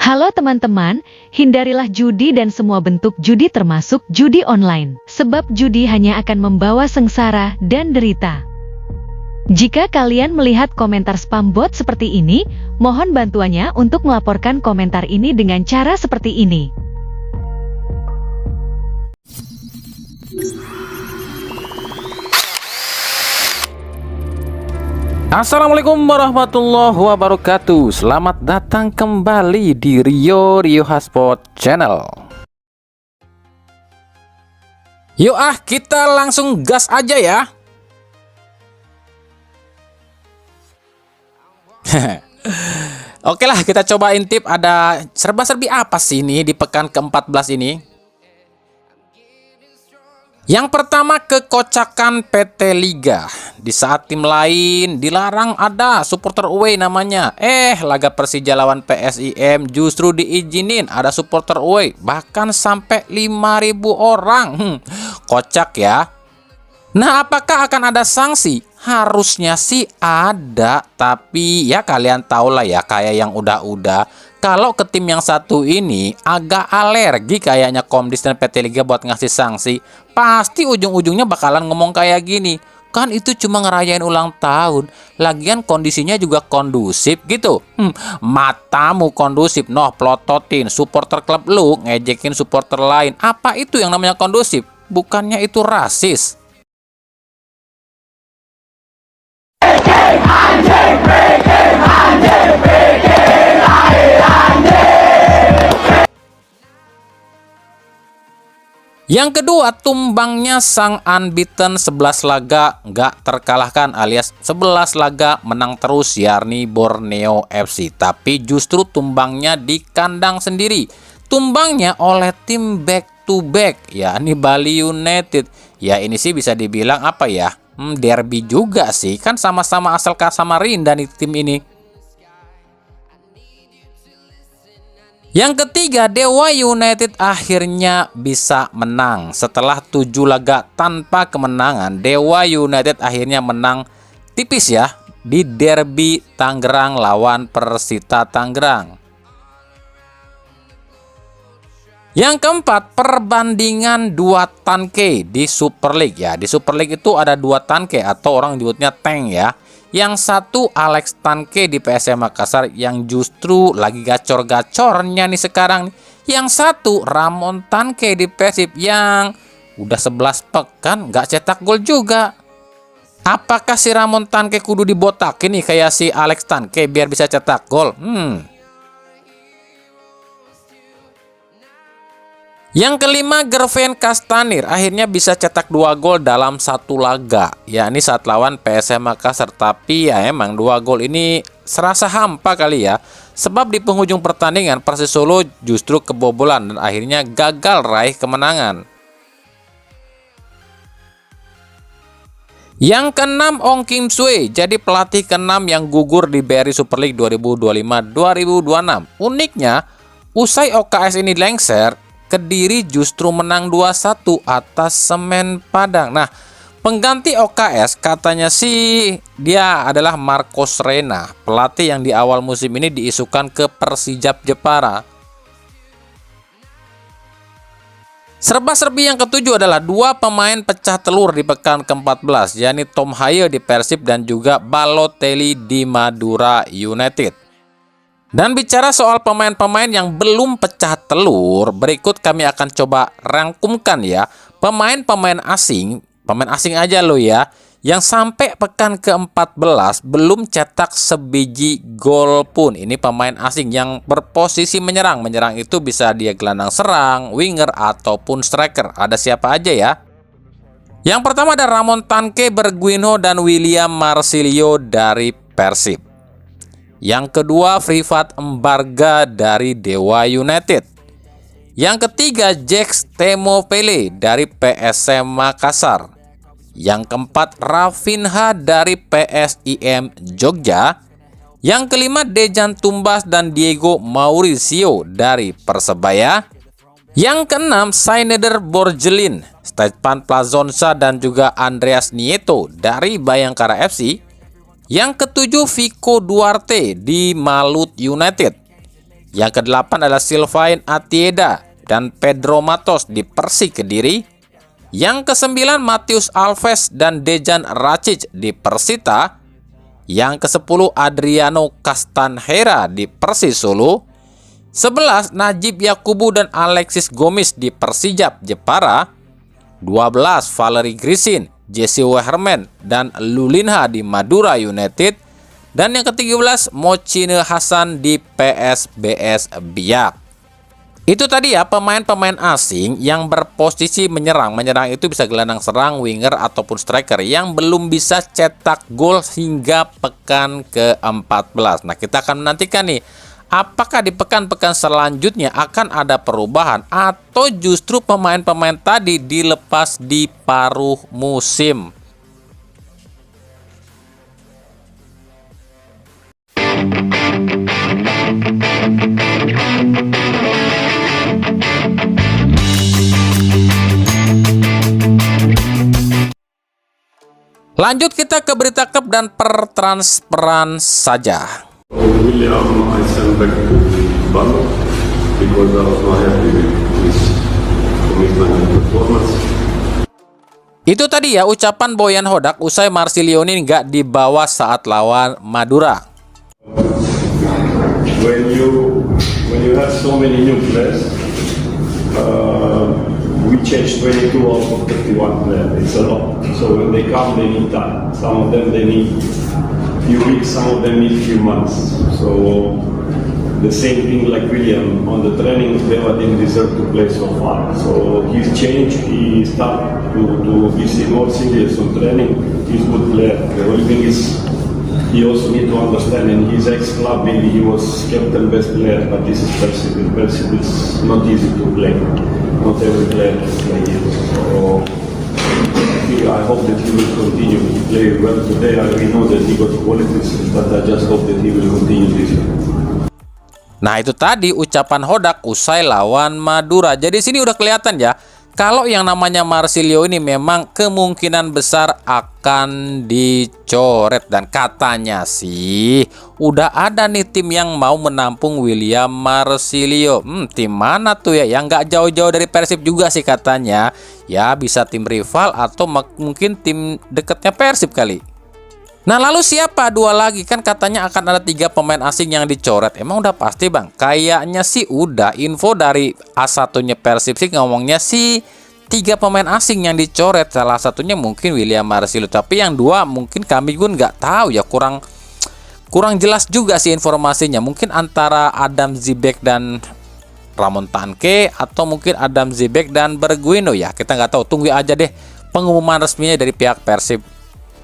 Halo teman-teman, hindarilah judi dan semua bentuk judi termasuk judi online. Sebab judi hanya akan membawa sengsara dan derita. Jika kalian melihat komentar spam bot seperti ini, mohon bantuannya untuk melaporkan komentar ini dengan cara seperti ini. Assalamualaikum warahmatullahi wabarakatuh. Selamat datang kembali di Rio Hotspot Channel. Yuk kita langsung gas aja ya. Oke lah, kita coba intip ada serba-serbi apa sih ini di pekan ke-14 ini. Yang pertama, kekocakan PT Liga. Di saat tim lain dilarang ada supporter away namanya. Laga Persija lawan PSIM justru diizinin ada supporter away. Bahkan sampai 5.000 orang. Kocak ya. Nah, apakah akan ada sanksi? Harusnya sih ada. Tapi ya kalian tahu lah ya, kayak yang udah-udah. Kalau ke tim yang satu ini agak alergi kayaknya Komdis dan PT Liga buat ngasih sanksi, pasti ujung-ujungnya bakalan ngomong kayak gini. Kan itu cuma ngerayain ulang tahun, lagian kondisinya juga kondusif gitu. Matamu kondusif, noh plototin supporter klub lu ngejekin supporter lain. Apa itu yang namanya kondusif? Bukannya itu rasis? Yang kedua, tumbangnya sang unbeaten 11 laga nggak terkalahkan alias 11 laga menang terus yakni Borneo FC. Tapi justru tumbangnya di kandang sendiri. Tumbangnya oleh tim back to back yakni Bali United. Ya ini sih bisa dibilang apa ya? Derby juga sih, kan sama-sama asal Samarinda nih tim ini. Yang ketiga, Dewa United akhirnya bisa menang. Setelah 7 laga tanpa kemenangan, Dewa United akhirnya menang tipis ya di derby Tangerang lawan Persita Tangerang. Yang keempat, perbandingan 2 tanke di Super League ya. Di Super League itu ada 2 tanke atau orang nyebutnya tank ya. Yang satu Alex Tanke di PSM Makassar yang justru lagi gacor-gacornya nih sekarang. Yang satu Ramon Tanke di Persib yang udah 11 pekan nggak cetak gol juga. Apakah si Ramon Tanke kudu dibotakin nih kayak si Alex Tanke biar bisa cetak gol? Yang kelima, Gervin Kastanir akhirnya bisa cetak 2 gol dalam 1 laga, yakni saat lawan PSM Makassar. Tapi ya emang 2 gol ini serasa hampa kali ya, sebab di penghujung pertandingan Persis Solo justru kebobolan dan akhirnya gagal raih kemenangan. Yang keenam, Ong Kim Sue jadi pelatih ke-6 yang gugur di BRI Super League 2025-2026. Uniknya, usai OKS ini lengser, Kediri justru menang 2-1 atas Semen Padang. Nah, pengganti OKS katanya sih dia adalah Marcos Rena, pelatih yang di awal musim ini diisukan ke Persijap Jepara. Serba-serbi yang ketujuh adalah 2 pemain pecah telur di pekan ke-14, yakni Tom Haye di Persib dan juga Balotelli di Madura United. Dan bicara soal pemain-pemain yang belum pecah telur, berikut kami akan coba rangkumkan ya pemain asing aja lo ya, yang sampai pekan ke-14 belum cetak sebiji gol pun. Ini pemain asing yang berposisi menyerang itu bisa dia gelandang serang, winger ataupun striker. Ada siapa aja ya? Yang pertama ada Ramon Tanke, Berguinho dan William Marsilio dari Persib. Yang kedua, Privat Embarga dari Dewa United. Yang ketiga, Jax Temopele dari PSM Makassar. Yang keempat, Rafinha dari PSIM Jogja. Yang kelima, Dejan Tumbas dan Diego Mauricio dari Persebaya. Yang keenam, Saineder Borjelin, Stepan Plazonsa dan juga Andreas Nieto dari Bayangkara FC. Yang ketujuh, Vico Duarte di Malut United. Yang ke-8 adalah Sylvain Atieda dan Pedro Matos di Persik Kediri. Yang ke-9 Matius Alves dan Dejan Racic di Persita. Yang ke-10 Adriano Castanheira di Persis Solo. 11 Najib Yakubu dan Alexis Gomis di Persijap Jepara. 12 Valery Grisin, Jesse Wehrman dan Lulinha di Madura United. Dan yang ke-13 Mocine Hasan di PSBS Biak. Itu tadi ya pemain-pemain asing yang berposisi menyerang. Menyerang itu bisa gelandang serang, winger ataupun striker yang belum bisa cetak gol hingga pekan ke-14. Nah, kita akan menantikan nih, apakah di pekan-pekan selanjutnya akan ada perubahan atau justru pemain-pemain tadi dilepas di paruh musim. Lanjut kita ke berita klub dan pertransferan saja. William, I sent back to Balo because I was not happy with his commitment and performance. Itu tadi ya ucapan Boyan Hodak usai Marsilio ini nggak dibawa saat lawan Madura. When you have so many new players, we changed 22 out of 31 players. It's a lot. So when they come, they need time. Some of them they need few weeks, some of them need few months. So the same thing like William on the training, Beva didn't deserve to play so far. So he's changed. He started to be more serious on training. He's a good player. The only thing is he also need to understand in his ex-club maybe he was captain best player, but this is Persib. In Persib it's not easy to play. Not every player can play here. So I hope that he will continue to play well today. We know that he got qualities, but I just hope that he will continue this year. Nah itu tadi ucapan Hodak usai lawan Madura. Jadi sini udah kelihatan ya, kalau yang namanya Marsilio ini memang kemungkinan besar akan dicoret. Dan katanya sih udah ada nih tim yang mau menampung William Marsilio. Tim mana tuh ya? Yang nggak jauh-jauh dari Persib juga sih katanya. Ya bisa tim rival atau mungkin tim dekatnya Persib kali. Nah lalu siapa dua lagi? Kan katanya akan ada 3 pemain asing yang dicoret. Emang udah pasti bang? Kayaknya sih udah. Info dari A1-nya Persib sih ngomongnya sih 3 pemain asing yang dicoret. Salah satunya mungkin William Marsilio. Tapi yang 2 mungkin kami pun nggak tahu ya. Kurang jelas juga sih informasinya. Mungkin antara Adam Zibek dan Ramon Tanke, atau mungkin Adam Zibek dan Berguino ya. Kita nggak tahu. Tunggu aja deh pengumuman resminya dari pihak Persib.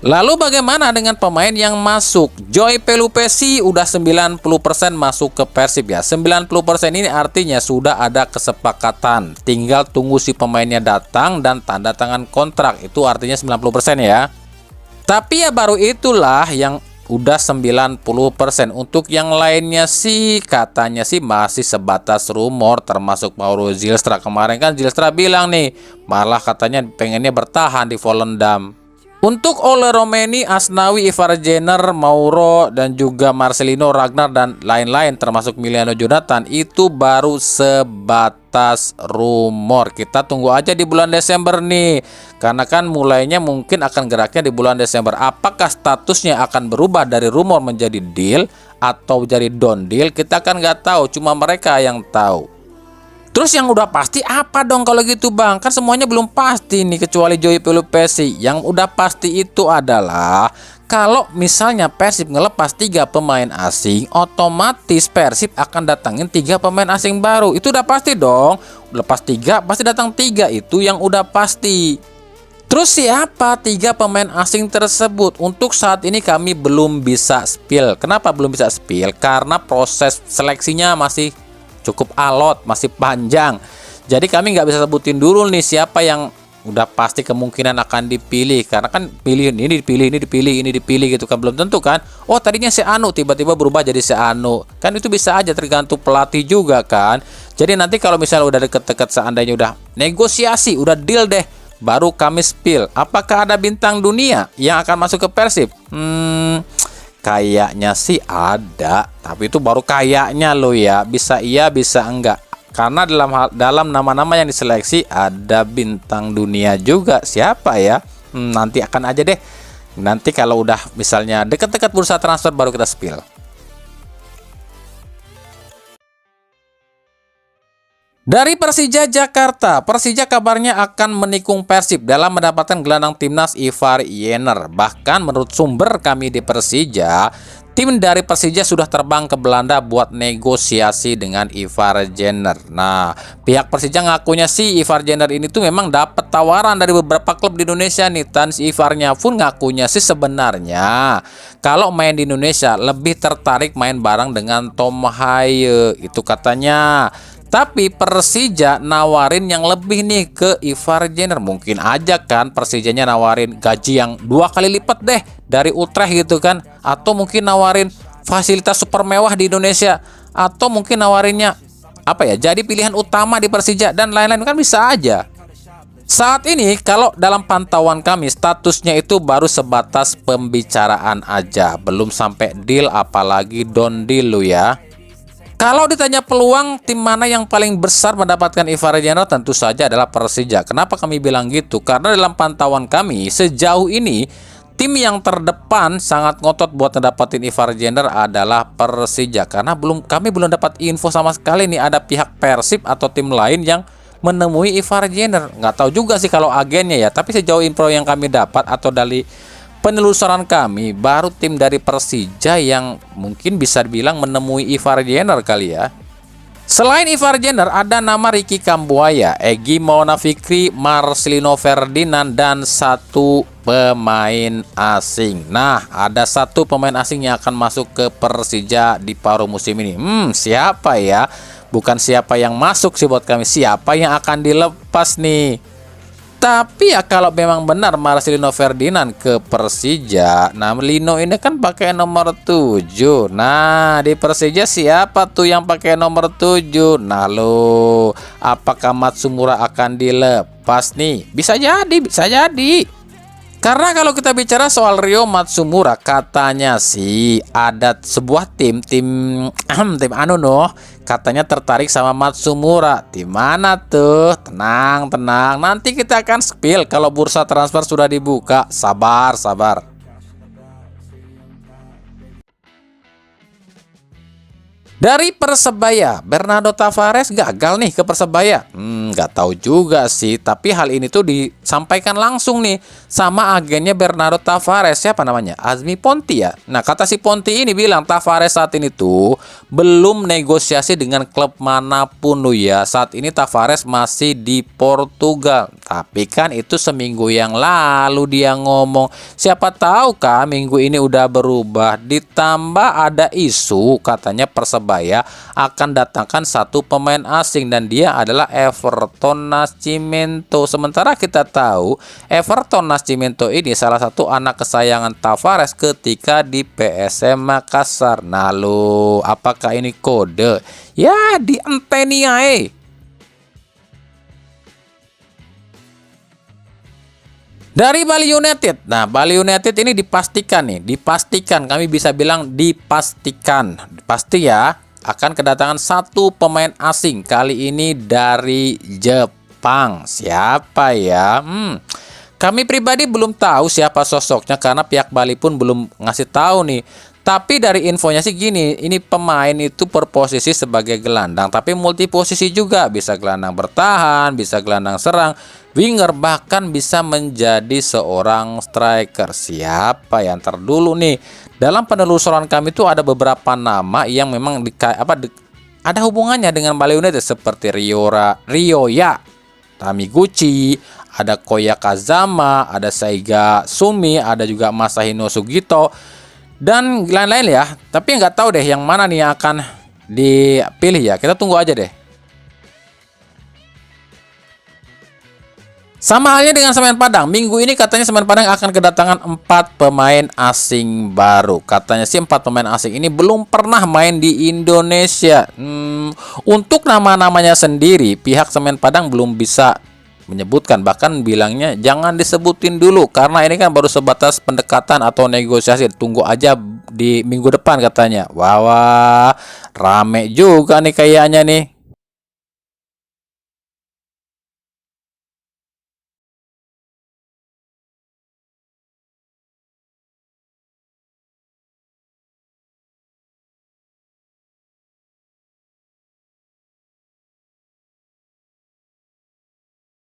Lalu bagaimana dengan pemain yang masuk? Joy Pelupesi udah 90% masuk ke Persib ya. 90% ini artinya sudah ada kesepakatan. Tinggal tunggu si pemainnya datang dan tanda tangan kontrak. Itu artinya 90% ya. Tapi ya baru itulah yang udah 90%. Untuk yang lainnya sih katanya sih masih sebatas rumor, termasuk Mauro Zylstra. Kemarin kan Zylstra bilang nih, malah katanya pengennya bertahan di Volendam. Untuk Ole Romeni, Asnawi, Ivar Jenner, Mauro, dan juga Marcelino, Ragnar, dan lain-lain termasuk Miliano Jonathan itu baru sebatas rumor. Kita tunggu aja di bulan Desember nih. Karena kan mulainya mungkin akan geraknya di bulan Desember. Apakah statusnya akan berubah dari rumor menjadi deal atau jadi don't deal? Kita kan nggak tahu, cuma mereka yang tahu. Terus yang udah pasti apa dong kalau gitu bang? Kan semuanya belum pasti nih kecuali Joy Pelupesi. Yang udah pasti itu adalah kalau misalnya Persib ngelepas 3 pemain asing, otomatis Persib akan datangin 3 pemain asing baru. Itu udah pasti dong. Lepas 3 pasti datang 3, itu yang udah pasti. Terus siapa 3 pemain asing tersebut? Untuk saat ini kami belum bisa spill. Kenapa belum bisa spill? Karena proses seleksinya masih cukup alot, masih panjang. Jadi kami nggak bisa sebutin dulu nih siapa yang udah pasti kemungkinan akan dipilih. Karena kan pilih ini dipilih gitu kan, belum tentu kan. Oh tadinya si Anu tiba-tiba berubah jadi si Anu. Kan itu bisa aja tergantung pelatih juga kan. Jadi nanti kalau misalnya udah deket-deket, seandainya udah negosiasi, udah deal deh, baru kami spill. Apakah ada bintang dunia yang akan masuk ke Persib? Kayaknya sih ada, tapi itu baru kayaknya loh ya. Bisa iya, bisa enggak. Karena dalam nama-nama yang diseleksi ada bintang dunia juga. Siapa ya? Nanti akan aja deh. Nanti kalau udah misalnya dekat-dekat bursa transfer baru kita spill. Dari Persija Jakarta, Persija kabarnya akan menikung Persib dalam mendapatkan gelandang timnas Ivar Jenner. Bahkan menurut sumber kami di Persija, tim dari Persija sudah terbang ke Belanda buat negosiasi dengan Ivar Jenner. Nah, pihak Persija ngakunya sih Ivar Jenner ini tuh memang dapat tawaran dari beberapa klub di Indonesia nih. Dan si Ivarnya pun ngakunya sih sebenarnya kalau main di Indonesia lebih tertarik main bareng dengan Tom Haye, itu katanya. Tapi Persija nawarin yang lebih nih ke Ivar Jenner. Mungkin aja kan Persijanya nawarin gaji yang 2 kali lipat deh dari Utrecht gitu kan. Atau mungkin nawarin fasilitas super mewah di Indonesia. Atau mungkin nawarinnya apa ya, jadi pilihan utama di Persija dan lain-lain, kan bisa aja. Saat ini kalau dalam pantauan kami statusnya itu baru sebatas pembicaraan aja. Belum sampai deal, apalagi don deal lo ya. Kalau ditanya peluang tim mana yang paling besar mendapatkan Ivar Jenner, tentu saja adalah Persija. Kenapa kami bilang gitu? Karena dalam pantauan kami sejauh ini tim yang terdepan sangat ngotot buat mendapatkan Ivar Jenner adalah Persija. Karena kami belum dapat info sama sekali nih ada pihak Persib atau tim lain yang menemui Ivar Jenner. Nggak tahu juga sih kalau agennya ya. Tapi sejauh info yang kami dapat atau dari penelusuran kami, baru tim dari Persija yang mungkin bisa dibilang menemui Ivar Jenner kali ya. Selain Ivar Jenner, ada nama Ricky Kambuaya, Egy Maulana Fikri, Marcelino Ferdinand, dan satu pemain asing. Nah, ada satu pemain asing yang akan masuk ke Persija di paruh musim ini. Siapa ya? Bukan siapa yang masuk sih buat kami, siapa yang akan dilepas nih. Tapi ya kalau memang benar Marcelino Ferdinand ke Persija, nah Lino ini kan pakai nomor 7. Nah, di Persija siapa tuh yang pakai nomor 7? Nah lo, apakah Matsumura akan dilepas nih? Bisa jadi, bisa jadi. Karena kalau kita bicara soal Ryo Matsumura, katanya sih ada sebuah tim katanya tertarik sama Matsumura. Di mana tuh? Tenang, nanti kita akan spill kalau bursa transfer sudah dibuka. Sabar. Dari Persebaya, Bernardo Tavares gagal nih ke Persebaya. Nggak tahu juga sih, tapi hal ini tuh disampaikan langsung nih sama agennya Bernardo Tavares. Siapa namanya? Azmi Ponti ya. Nah, kata si Ponti ini bilang Tavares saat ini tuh belum negosiasi dengan klub manapun lo ya. Saat ini Tavares masih di Portugal. Tapi kan itu seminggu yang lalu dia ngomong. Siapa tahu kan minggu ini udah berubah. Ditambah ada isu katanya Persebaya akan datangkan satu pemain asing dan dia adalah Everton Nascimento. Sementara kita tahu Everton Nascimento ini salah satu anak kesayangan Tavares ketika di PSM Makassar. Nah lo, apakah ini kode? Ya dienteni ae. Dari Bali United. Nah, Bali United ini dipastikan kami bisa bilang dipastikan. Pasti ya, akan kedatangan satu pemain asing kali ini dari Jepang. Siapa ya? Kami pribadi belum tahu siapa sosoknya karena pihak Bali pun belum ngasih tahu nih. Tapi dari infonya sih gini, ini pemain itu berposisi sebagai gelandang, tapi multi posisi juga, bisa gelandang bertahan, bisa gelandang serang, winger, bahkan bisa menjadi seorang striker. Siapa yang terdulu nih? Dalam penelusuran kami itu ada beberapa nama yang memang ada hubungannya dengan Bali United seperti Ryoya Tamiguchi, ada Koya Kazama, ada Saiga Sumi, ada juga Masahino Sugito dan lain-lain ya. Tapi nggak tahu deh yang mana nih yang akan dipilih ya. Kita tunggu aja deh. Sama halnya dengan Semen Padang. Minggu ini katanya Semen Padang akan kedatangan 4 pemain asing baru. Katanya sih 4 pemain asing ini belum pernah main di Indonesia. Untuk nama-namanya sendiri, pihak Semen Padang belum bisa menyebutkan, bahkan bilangnya jangan disebutin dulu karena ini kan baru sebatas pendekatan atau negosiasi, tunggu aja di minggu depan katanya. Wah, rame juga nih kayaknya nih.